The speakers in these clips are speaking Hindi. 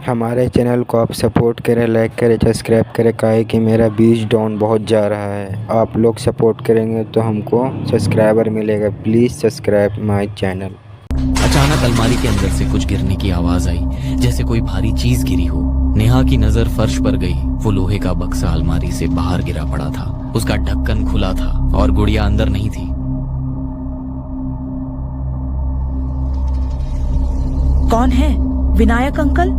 हमारे चैनल को आप सपोर्ट करें, लाइक करें, सब्सक्राइब करें, काहे कि मेरा व्यूज़ डाउन बहुत जा रहा है। आप लोग सपोर्ट करेंगे तो हमको सब्सक्राइबर मिलेगा। Please subscribe my channel. अचानक अलमारी के अंदर से कुछ गिरने की आवाज आई, जैसे कोई भारी चीज गिरी हो। नेहा की नजर फर्श पर गई। वो लोहे का बक्सा अलमारी से बाहर गिरा पड़ा था। उसका ढक्कन खुला था और गुड़िया अंदर नहीं थी। कौन है? विनायक अंकल?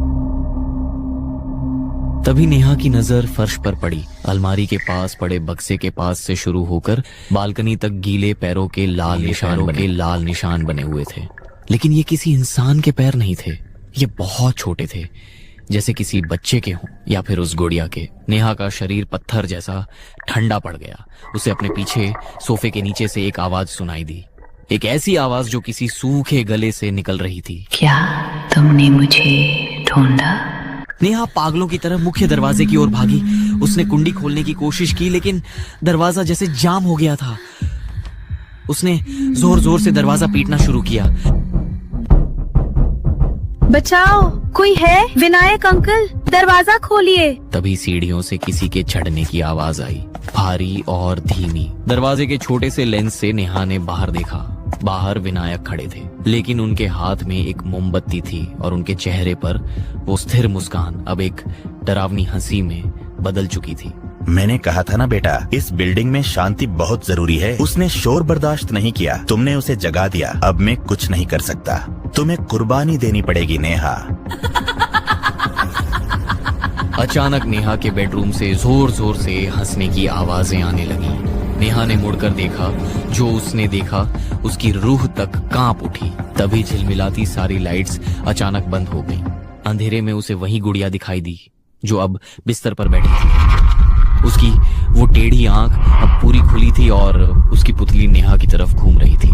तभी नेहा की नजर फर्श पर पड़ी। अलमारी के पास पड़े बक्से के पास से शुरू होकर बालकनी तक गीले पैरों के लाल निशान बने हुए थे। लेकिन ये किसी इंसान के पैर नहीं थे। ये बहुत छोटे थे, जैसे किसी बच्चे के हों या फिर उस गुड़िया के। नेहा का शरीर पत्थर जैसा ठंडा पड़ गया। उसे अपने पीछे सोफे के नीचे से एक आवाज सुनाई दी, एक ऐसी आवाज जो किसी सूखे गले से निकल रही थी। क्या तुमने मुझे ढूंढा? नेहा पागलों की तरह मुख्य दरवाजे की ओर भागी। उसने कुंडी खोलने की कोशिश की, लेकिन दरवाजा जैसे जाम हो गया था। उसने जोर जोर से दरवाजा पीटना शुरू किया। बचाओ, कोई है? विनायक अंकल, दरवाजा खोलिए। तभी सीढ़ियों से किसी के चढ़ने की आवाज आई, भारी और धीमी। दरवाजे के छोटे से लेंस से नेहा ने बाहर देखा। बाहर विनायक खड़े थे, लेकिन उनके हाथ में एक मोमबत्ती थी और उनके चेहरे पर वो स्थिर मुस्कान अब एक डरावनी हंसी में बदल चुकी थी। मैंने कहा था ना बेटा, इस बिल्डिंग में शांति बहुत जरूरी है। उसने शोर बर्दाश्त नहीं किया, तुमने उसे जगा दिया। अब मैं कुछ नहीं कर सकता। तुम्हें कुर्बानी देनी पड़ेगी नेहा। अचानक नेहा के बेडरूम से जोर जोर से हंसने की आवाजें आने लगी। नेहा ने मुड़कर देखा। जो उसने देखा उसकी रूह तक कांप उठी। तभी झिलमिलाती सारी लाइट्स अचानक बंद हो गईं। अंधेरे में उसे वही गुड़िया दिखाई दी जो अब बिस्तर पर बैठी थी। उसकी वो टेढ़ी आंख अब पूरी खुली थी और उसकी पुतली नेहा की तरफ घूम रही थी।